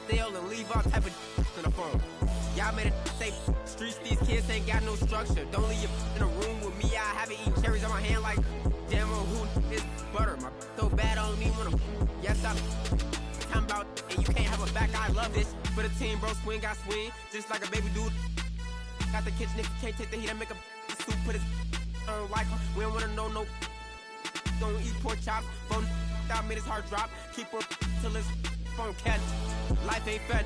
stale and leave all type of in the phone. Y'all made it say streets, these kids ain't got no structure. Don't leave your in a room with me, I have it eating cherries on my hand like damn who is butter. My so bad, I don't even wanna. Yes, I'm talking about, and you can't have a back. I love this for the team, bro. Swing, got swing, just like a baby dude. Got the kitchen, if you can't take the heat, I make a soup, put his like him. We don't wanna know no. Don't eat pork chops. Phone out, made his heart drop. Keep her till his phone catch. Life ain't fed.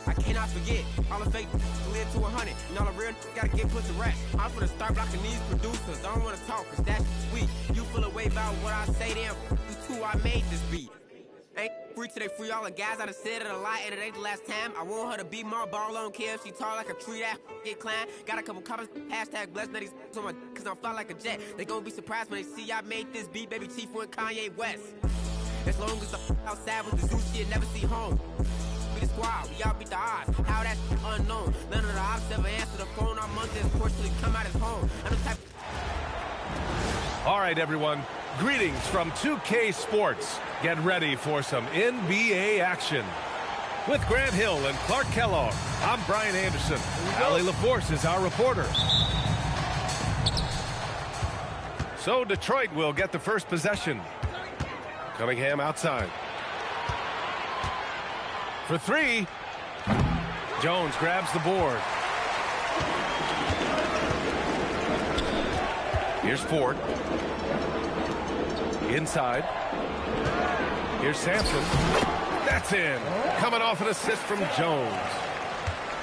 I cannot forget all the fake live to 100, and all the real gotta get put to rest. I'm gonna start blocking these producers. I don't wanna talk, cause that's sweet. You feel a way about what I say, damn. You too, I made this beat. Ain't free till they free all the guys. I done said it a lot, and it ain't the last time. I want her to be my ball on care. She tall like a tree that get climbed. Got a couple comments, hashtag blessed, now these on my, cause I'm fly like a jet. They gon' be surprised when they see I made this beat, baby Chief went Kanye West. As long as I'm outside with the zoo shit, never see home. The squad, we all beat the odds. How that's unknown. None of the ops ever answer the phone. Our month is fortunately come out as home. I'm the type. All right, everyone. Greetings from 2K Sports. Get ready for some NBA action. With Grant Hill and Clark Kellogg, I'm Brian Anderson. Allie LaForce is our reporter. So Detroit will get the first possession. Cunningham outside. For three, Jones grabs the board. Here's Ford. Inside. Here's Sampson. That's in. Coming off an assist from Jones.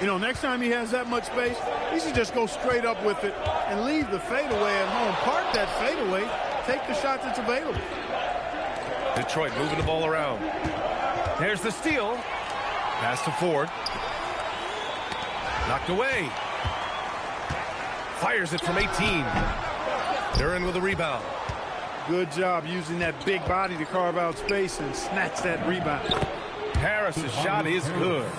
You know, next time he has that much space, he should just go straight up with it and leave the fadeaway at home. Park that fadeaway. Take the shot that's available. Detroit moving the ball around. There's the steal. Pass to Ford. Knocked away. Fires it from 18. Duren with a rebound. Good job using that big body to carve out space and snatch that rebound. Harris's shot is good.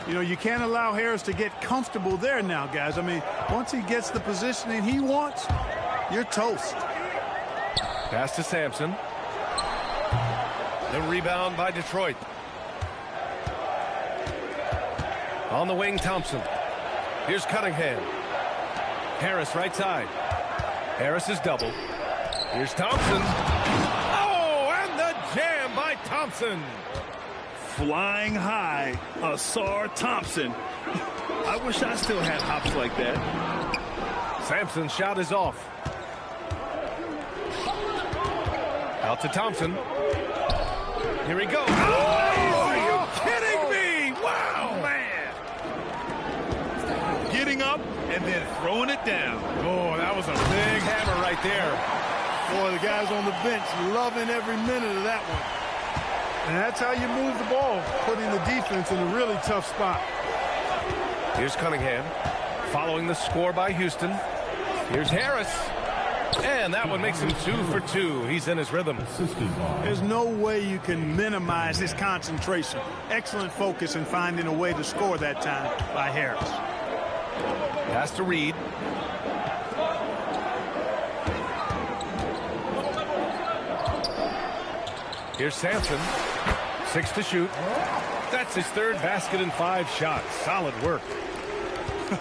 You know, you can't allow Harris to get comfortable there now, guys. I mean, once he gets the positioning he wants, you're toast. Pass to Sampson. The rebound by Detroit. On the wing, Thompson. Here's Cunningham. Harris right side. Harris is double. Here's Thompson. Oh, and the jam by Thompson. Flying high, Ausar Thompson. I wish I still had hops like that. Sampson's shot is off. Out to Thompson. Here he goes. Oh, are you kidding me? Wow, man. Getting up and then throwing it down. Oh, that was a big hammer right there. Boy, the guys on the bench loving every minute of that one. And that's how you move the ball, putting the defense in a really tough spot. Here's Cunningham, following the score by Houston. Here's Harris. And that one makes him 2 for 2. He's in his rhythm. There's no way you can minimize his concentration. Excellent focus in finding a way to score that time by Harris. Pass to Reed. Here's Sampson. 6 to shoot. That's his third basket in 5 shots. Solid work.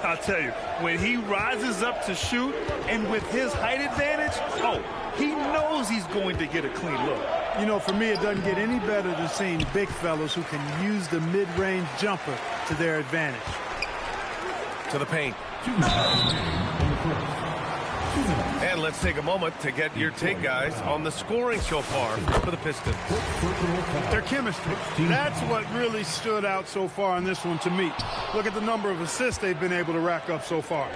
I'll tell you, when he rises up to shoot and with his height advantage, oh, he knows he's going to get a clean look. You know, for me, it doesn't get any better than seeing big fellas who can use the mid-range jumper to their advantage. To the paint. And let's take a moment to get your take, guys, on the scoring so far for the Pistons. Their chemistry. That's what really stood out so far in this one to me. Look at the number of assists they've been able to rack up so far.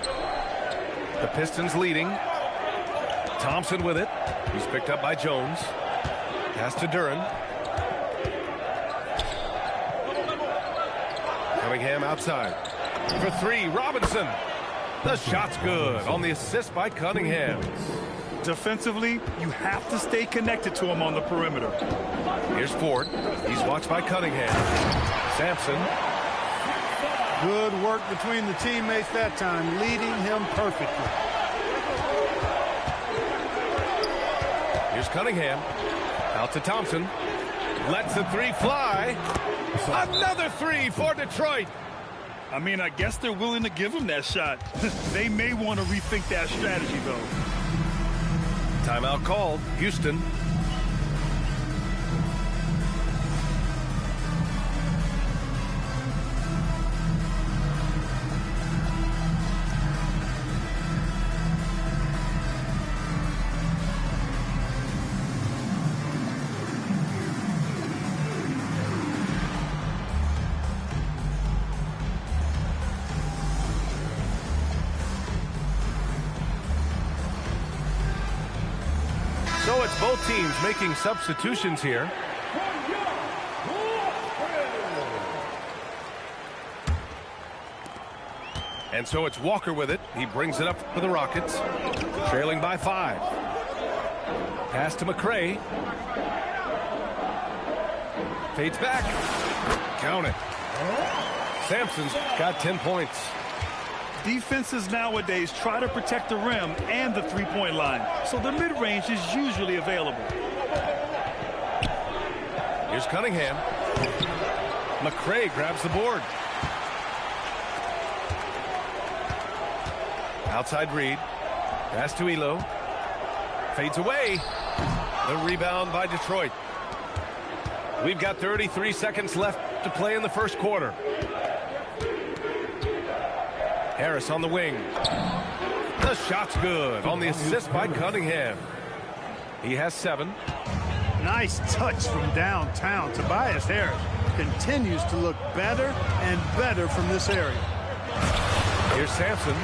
The Pistons leading. Thompson with it. He's picked up by Jones. Pass to Duren. Cunningham outside. For 3, Robinson. The shot's good on the assist by Cunningham. Defensively, you have to stay connected to him on the perimeter. Here's Ford. He's watched by Cunningham. Sampson. Good work between the teammates that time, leading him perfectly. Here's Cunningham. Out to Thompson. Lets the three fly. Another three for Detroit. I mean, I guess they're willing to give him that shot. They may want to rethink that strategy, though. Timeout called. Houston. So it's both teams making substitutions here. And so it's Walker with it. He brings it up for the Rockets. Trailing by 5. Pass to McRae. Fades back. Count it. Sampson's got 10 points. Defenses nowadays try to protect the rim and the three-point line, so the mid-range is usually available. Here's Cunningham. McRae grabs the board. Outside Reed. Pass to Elo. Fades away. The rebound by Detroit. We've got 33 seconds left to play in the first quarter. Harris on the wing. The shot's good on the assist by Cunningham. He has 7. Nice touch from downtown. Tobias Harris continues to look better and better from this area. Here's Sampson.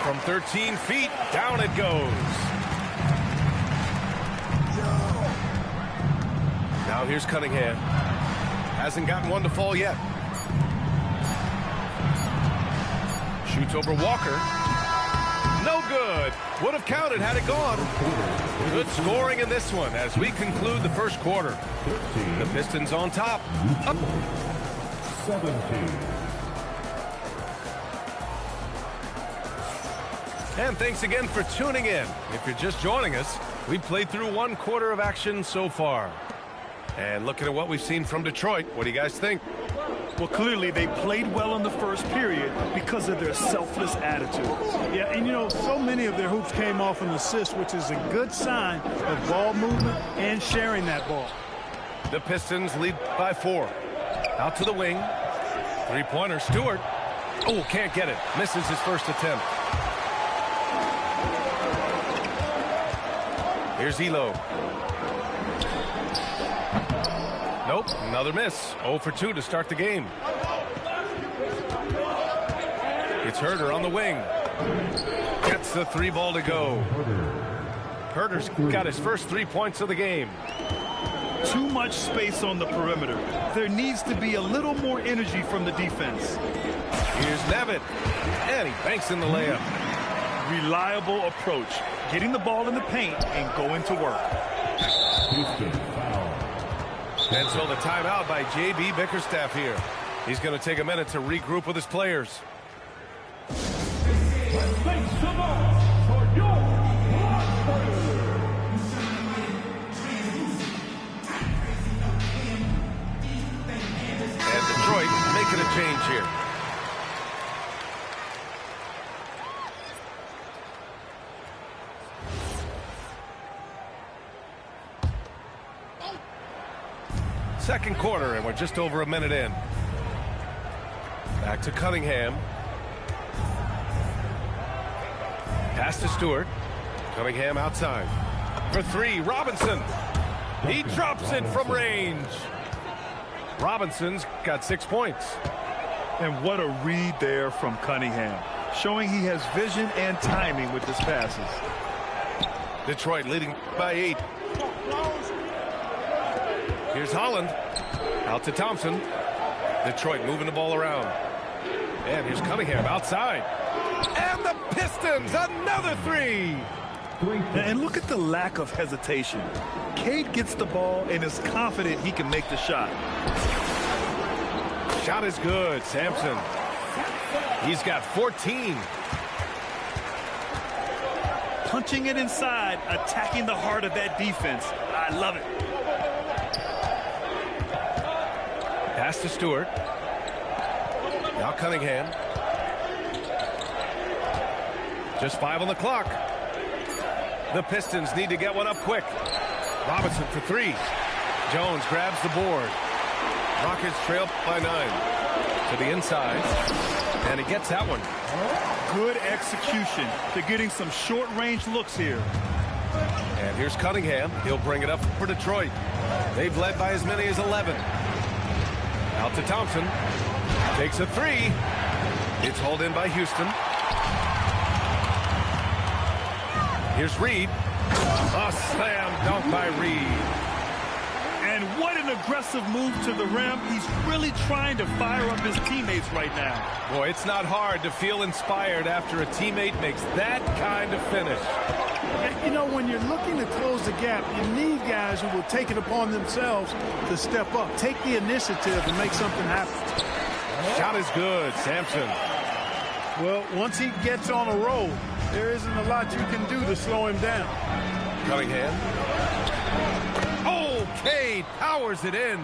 From 13 feet, down it goes. Now here's Cunningham. Hasn't gotten one to fall yet. Shoots over Walker. No good. Would have counted had it gone. Good scoring in this one as we conclude the first quarter. The Pistons on top. Up 17. And thanks again for tuning in. If you're just joining us, we've played through one quarter of action so far. And looking at what we've seen from Detroit, what do you guys think? Well, clearly they played well in the first period because of their selfless attitude. Yeah, and you know, so many of their hoops came off an assist, which is a good sign of ball movement and sharing that ball. The Pistons lead by 4. Out to the wing. Three-pointer, Stewart. Oh, can't get it. Misses his first attempt. Here's Elo. Nope, another miss. 0 for 2 to start the game. It's Herder on the wing. Gets the 3 ball to go. Herder's got his first 3 points of the game. Too much space on the perimeter. There needs to be a little more energy from the defense. Here's Nevitt. And he banks in the layup. Reliable approach. Getting the ball in the paint and going to work. And so the timeout by J.B. Bickerstaff here. He's going to take a minute to regroup with his players. And Detroit making a change here. Second quarter, and we're just over a minute in. Back to Cunningham. Pass to Stewart. Cunningham outside. For 3, Robinson. He drops it from range. Robinson's got 6 points. And what a read there from Cunningham. Showing he has vision and timing with his passes. Detroit leading by 8. Here's Holland. Out to Thompson. Detroit moving the ball around. And here's Cunningham outside. And the Pistons, another 3. And look at the lack of hesitation. Cade gets the ball and is confident he can make the shot. Shot is good, Sampson. He's got 14. Punching it inside, attacking the heart of that defense. I love it. Pass to Stewart. Now Cunningham. Just 5 on the clock. The Pistons need to get one up quick. Robinson for 3. Jones grabs the board. Rockets trail by 9. To the inside. And he gets that one. Good execution. They're getting some short-range looks here. And here's Cunningham. He'll bring it up for Detroit. They've led by as many as 11. Out to Thompson. Takes a 3. It's hauled in by Houston. Here's Reed. A slam dunk by Reed. And what an aggressive move to the rim. He's really trying to fire up his teammates right now. Boy, it's not hard to feel inspired after a teammate makes that kind of finish. You know, when you're looking to close the gap, you need guys who will take it upon themselves to step up, take the initiative, and make something happen. Shot is good, Sampson. Well, once he gets on a roll, there isn't a lot you can do to slow him down. Cunningham. Okay, powers it in.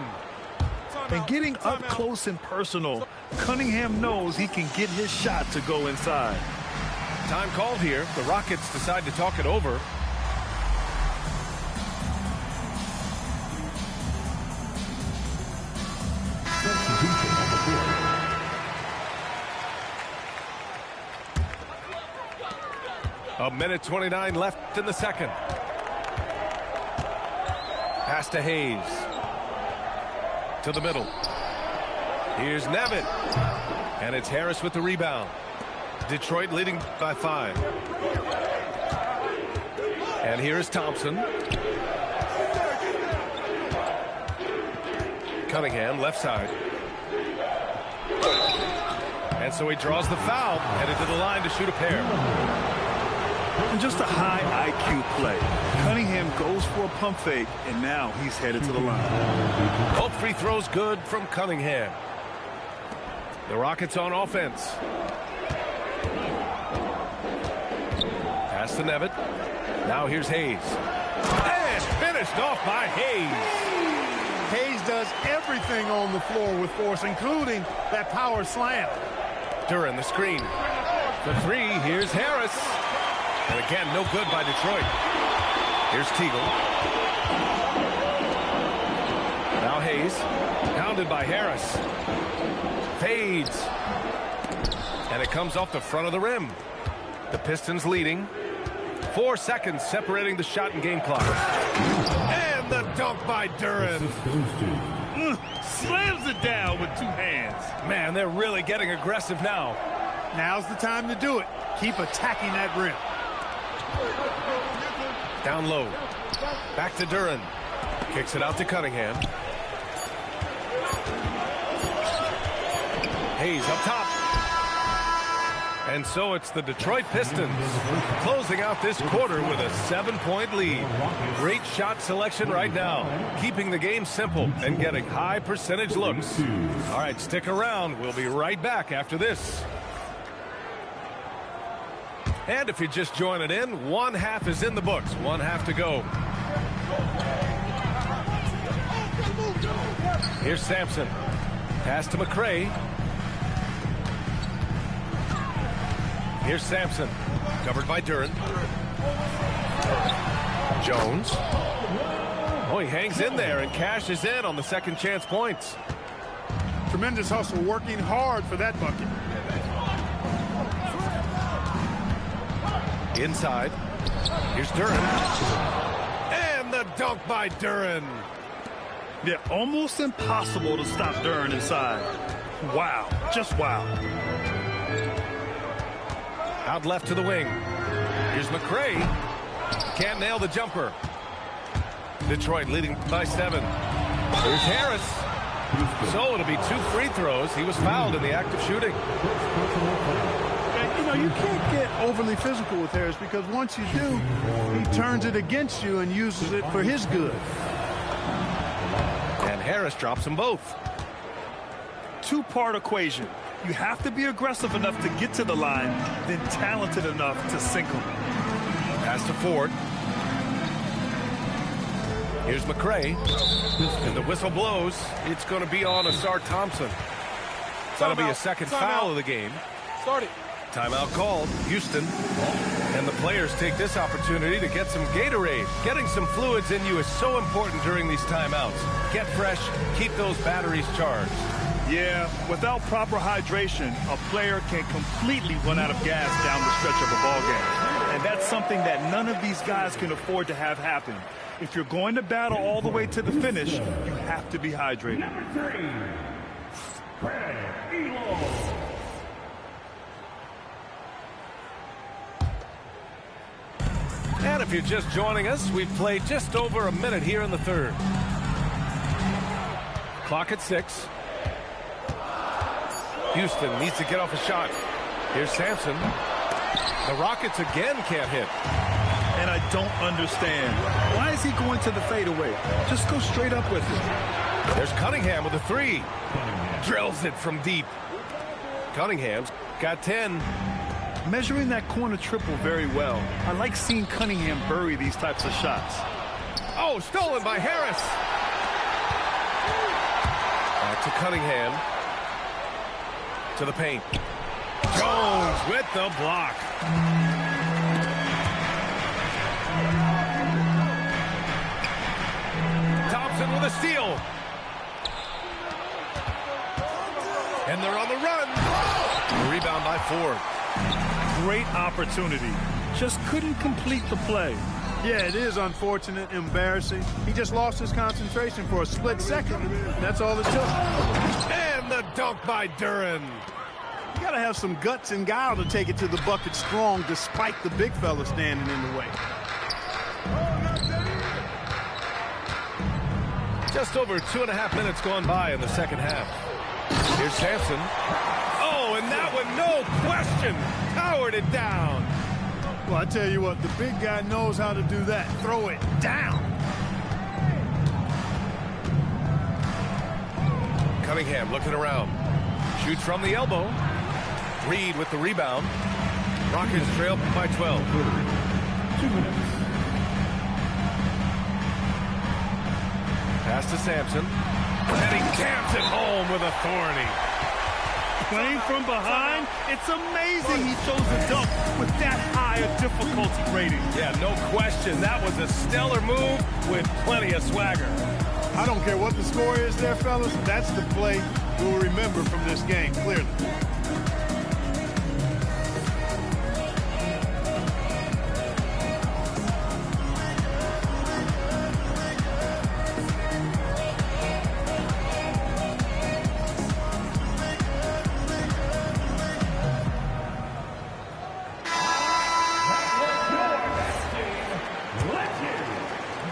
And getting up close and personal, Cunningham knows he can get his shot to go inside. Time called here. The Rockets decide to talk it over. A minute 29 left in the second. Pass to Hayes. To the middle. Here's Nevitt. And it's Harris with the rebound. Detroit leading by 5. And here is Thompson. Cunningham, left side. And so he draws the foul, headed to the line to shoot a pair. And just a high IQ play. Cunningham goes for a pump fake, and now he's headed to the line. Both free throws good from Cunningham. The Rockets on offense. Pass to Nevitt. Now here's Hayes. And finished off by Hayes. Hayes does everything on the floor with force, including that power slam. Duran the screen. The 3, here's Harris. And again, no good by Detroit. Here's Teagle. Now Hayes. Pounded by Harris. Fades. And it comes off the front of the rim. The Pistons leading. 4 seconds separating the shot and game clock. And the dunk by Duran. Slams it down with 2 hands. Man, they're really getting aggressive now. Now's the time to do it. Keep attacking that rim. Down low. Back to Duran. Kicks it out to Cunningham. Hayes up top. And so it's the Detroit Pistons closing out this quarter with a 7-point lead. Great shot selection right now, keeping the game simple and getting high percentage looks. All right, stick around. We'll be right back after this. And if you're just joining in, 1 half is in the books. 1 half to go. Here's Sampson. Pass to McRae. Here's Sampson. Covered by Duran. Jones. Oh, he hangs in there and cashes in on the second chance points. Tremendous hustle, working hard for that bucket. Inside. Here's Duran. And the dunk by Duran. Yeah, almost impossible to stop Duran inside. Wow, just wow. Out left to the wing. Here's McRae. Can't nail the jumper. Detroit leading by 7. Here's Harris. So it'll be 2 free throws. He was fouled in the act of shooting. You know, you can't get overly physical with Harris because once you do, he turns it against you and uses it for his good. And Harris drops them both. 2-part equation. You have to be aggressive enough to get to the line, then talented enough to sink them. Pass to Ford. Here's McCray. And the whistle blows. It's going to be on Asar Thompson. That'll be a second foul of the game. Start it. Timeout called. Houston. And the players take this opportunity to get some Gatorade. Getting some fluids in you is so important during these timeouts. Get fresh. Keep those batteries charged. Yeah, without proper hydration, a player can completely run out of gas down the stretch of a ball game. And that's something that none of these guys can afford to have happen. If you're going to battle all the way to the finish, you have to be hydrated. And if you're just joining us, we've played just over a minute here in the third. Clock at 6. Houston needs to get off a shot. Here's Sampson. The Rockets again can't hit. And I don't understand. Why is he going to the fadeaway? Just go straight up with it. There's Cunningham with a 3. Drills it from deep. Cunningham's got 10. Measuring that corner triple very well. I like seeing Cunningham bury these types of shots. Oh, stolen by Harris. Back to Cunningham. To the paint. Jones with the block. Thompson with a steal. And they're on the run. Rebound by Ford. Great opportunity. Just couldn't complete the play. Yeah, it is unfortunate, embarrassing. He just lost his concentration for a split second. That's all it took. And the dunk by Duren. You got to have some guts and guile to take it to the bucket strong despite the big fella standing in the way. Just over 2.5 minutes gone by in the second half. Here's Sampson. Oh, and that one, no question, powered it down. Well, I tell you what, the big guy knows how to do that. Throw it down. Cunningham looking around. Shoots from the elbow. Reed with the rebound. Rockets trail by 12. 2 minutes. Pass to Sampson. And he jams it home with authority. Playing from behind, it's amazing he chose a dunk with that high a difficulty rating. Yeah, no question. That was a stellar move with plenty of swagger. I don't care what the score is there, fellas. That's the play we'll remember from this game, clearly.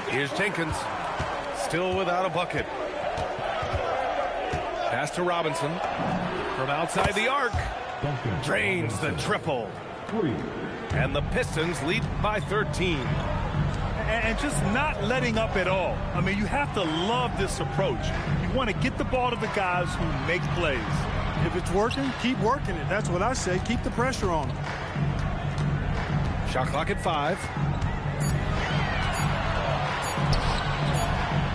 Here's Jenkins, still without a bucket. Pass to Robinson from outside the arc. Drains the triple. 3. And the Pistons lead by 13. And just not letting up at all. I mean, you have to love this approach. You want to get the ball to the guys who make plays. If it's working, keep working it. That's what I say. Keep the pressure on them. Shot clock at 5.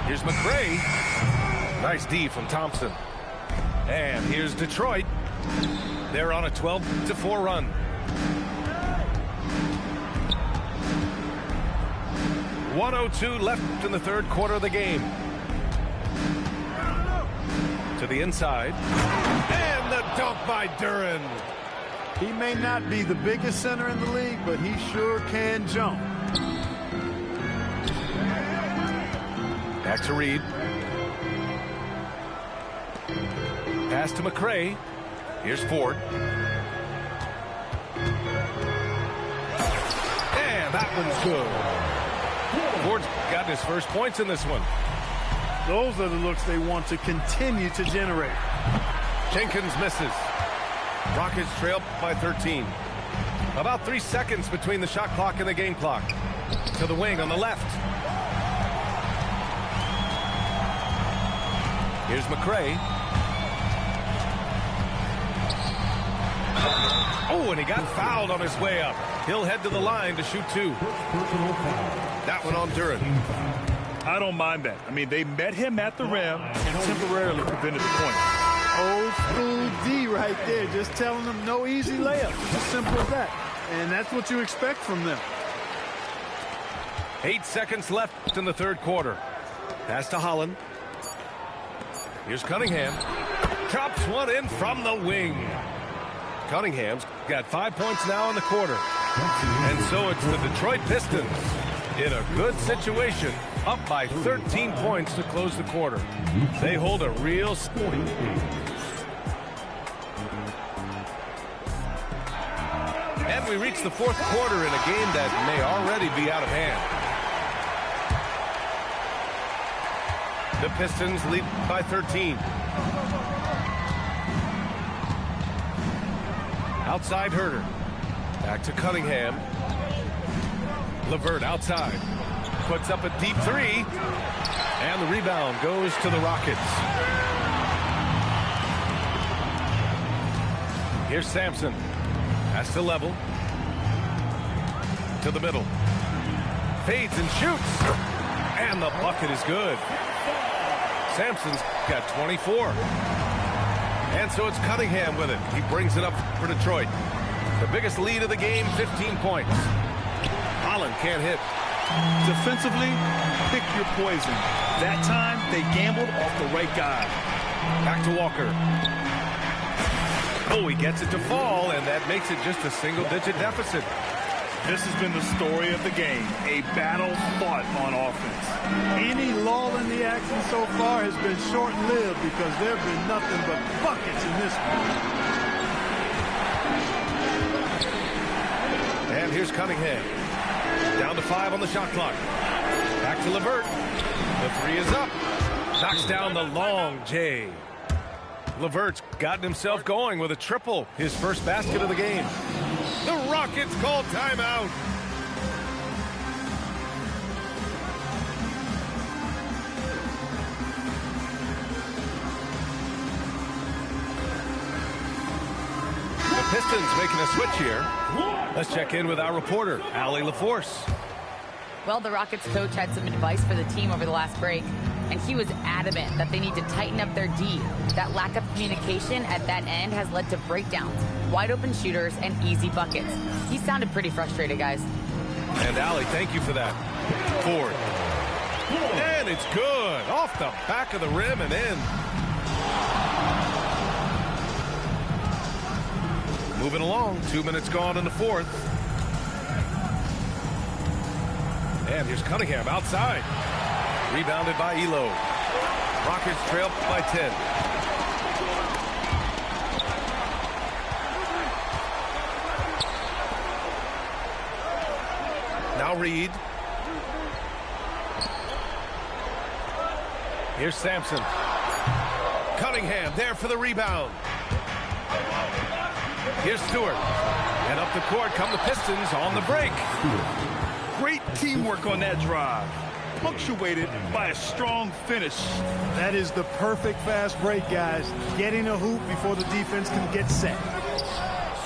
Here's McCray. Nice D from Thompson. And here's Detroit. They're on a 12-4 run. .102 left in the third quarter of the game. To the inside. And the dunk by Duren. He may not be the biggest center in the league, but he sure can jump. Back to Reed. Pass to McCray. Here's Ford. And that one's good. Ford's got his first points in this one. Those are the looks they want to continue to generate. Jenkins misses. Rockets trail by 13. About 3 seconds between the shot clock and the game clock. To the wing on the left. Here's McCray. Oh, and he got fouled on his way up. He'll head to the line to shoot 2. That one on Duren. I don't mind that. I mean, they met him at the rim and temporarily prevented the point. Old school D right there, just telling them no easy layup. It's as simple as that. And that's what you expect from them. 8 seconds left in the third quarter. Pass to Holland. Here's Cunningham. Drops one in from the wing. Cunningham's got 5 points now in the quarter. And so it's the Detroit Pistons in a good situation, up by 13 points to close the quarter. They hold a real sporting. And we reach the fourth quarter in a game that may already be out of hand. The Pistons lead by 13. Outside Herter. Back to Cunningham. LeVert outside. Puts up a deep three. And the rebound goes to the Rockets. Here's Sampson. Pass to level. To the middle. Fades and shoots. And the bucket is good. Sampson's got 24. And so it's Cunningham with it. He brings it up for Detroit. The biggest lead of the game, 15 points. Holland can't hit. Defensively, pick your poison. That time, they gambled off the right guy. Back to Walker. Oh, he gets it to fall, and that makes it just a single-digit deficit. This has been the story of the game, a battle fought on offense. Any lull in the action so far has been short-lived because there have been nothing but buckets in this one. And here's Cunningham. Down to 5 on the shot clock. Back to LeVert. The three is up. Knocks down the long J. LeVert's gotten himself going with a triple, his first basket of the game. The Rockets call timeout. The Pistons making a switch here. Let's check in with our reporter, Allie LaForce. Well, the Rockets coach had some advice for the team over the last break, and he was adamant that they need to tighten up their D. That lack of communication at that end has led to breakdowns, wide open shooters, and easy buckets. He sounded pretty frustrated, guys. And Allie, thank you for that. Ford. And it's good. Off the back of the rim and in. Moving along. 2 minutes gone in the fourth. And here's Cunningham outside. Rebounded by Elo. Rockets trail by 10. Now Reed. Here's Sampson. Cunningham there for the rebound. Here's Stewart. And up the court come the Pistons on the break. Great teamwork on that drive. Punctuated by a strong finish. That is the perfect fast break, guys. Getting a hoop before the defense can get set.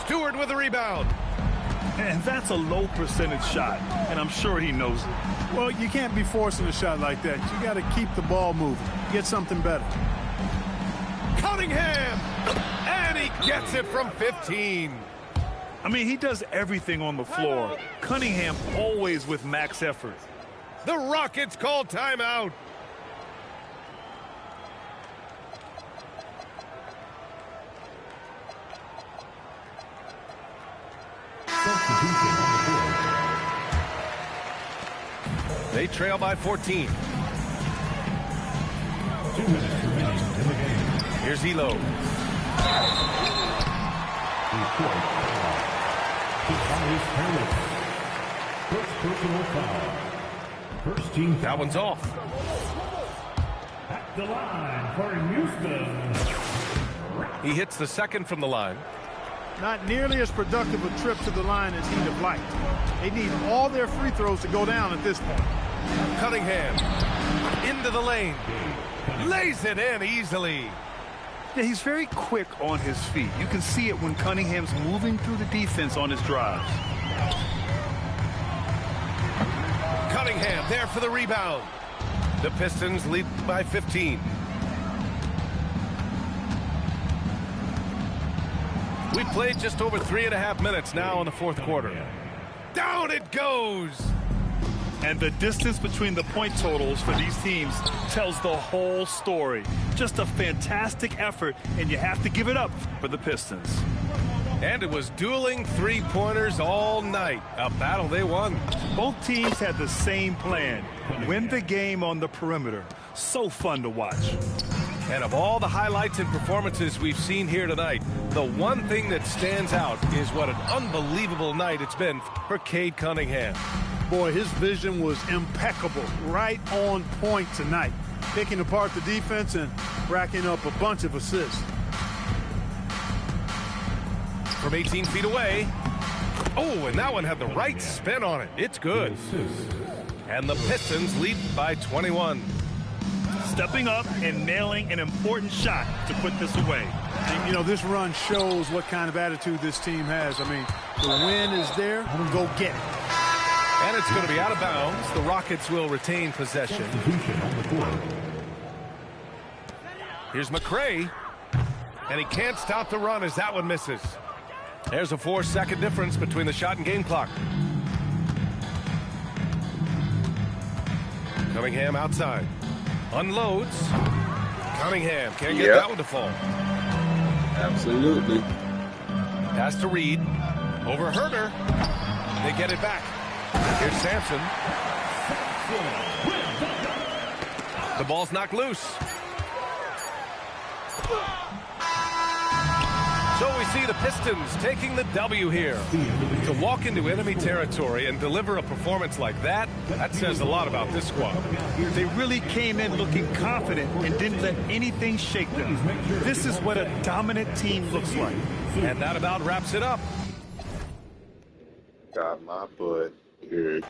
Stewart with the rebound. And that's a low percentage shot, and I'm sure he knows it. Well, you can't be forcing a shot like that. You got to keep the ball moving. Get something better. Cunningham! And he gets it from 15. I mean, he does everything on the floor. Cunningham always with max effort. The Rockets call timeout. They trail by 14. 2 minutes remaining in the game. Here's Elo. Tobias Harris. First personal foul. First team foul. That one's off. At the line for Houston. He hits the second from the line. Not nearly as productive a trip to the line as he'd have liked. They need all their free throws to go down at this point. Cunningham into the lane. Lays it in easily. Yeah, he's very quick on his feet. You can see it when Cunningham's moving through the defense on his drives. Cunningham there for the rebound. The Pistons lead by 15. We played just over 3.5 minutes now in the fourth quarter. Down it goes! And the distance between the point totals for these teams tells the whole story. Just a fantastic effort, and you have to give it up for the Pistons. And it was dueling three-pointers all night. A battle they won. Both teams had the same plan. Win the game on the perimeter. So fun to watch. And of all the highlights and performances we've seen here tonight, the one thing that stands out is what an unbelievable night it's been for Cade Cunningham. Boy, his vision was impeccable, right on point tonight. Picking apart the defense and racking up a bunch of assists. From 18 feet away. Oh, and that one had the right spin on it. It's good. And the Pistons lead by 21. Stepping up and nailing an important shot to put this away. And, you know, this run shows what kind of attitude this team has. I mean, the win is there. Go get it. And it's going to be out of bounds. The Rockets will retain possession. Here's McRae. And he can't stop the run as that one misses. There's a 4-second difference between the shot and game clock. Cunningham outside. Unloads. Cunningham can't get that one to fall. Absolutely. Pass to Reed. Over Herter. They get it back. Here's Sampson. The ball's knocked loose. So we see the Pistons taking the W here. To walk into enemy territory and deliver a performance like that, that says a lot about this squad. They really came in looking confident and didn't let anything shake them. This is what a dominant team looks like. And that about wraps it up. Got my butt. Good.